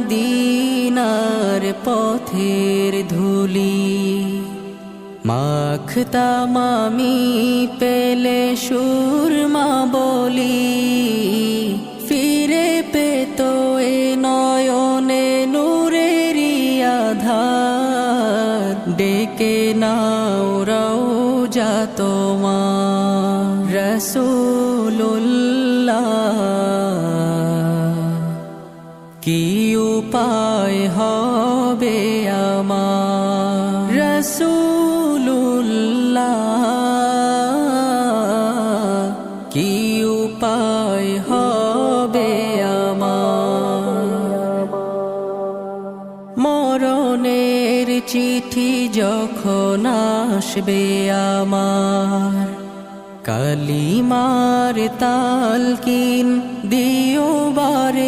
মদিনার পথের ধুলি মাখতাম আমি পেলে সুরমা বলি ফিরে পেত এ নয়নে নূরেরি আধার ডেকে নাও রওজা তোমার রাসূলুল্লাহ কি উপায় হবে আমার রাসূলুল্লাহ কি উপায় হবে আমার মরণের চিঠি যখন আসবে আমার কালিমার তালকিন দিও বারে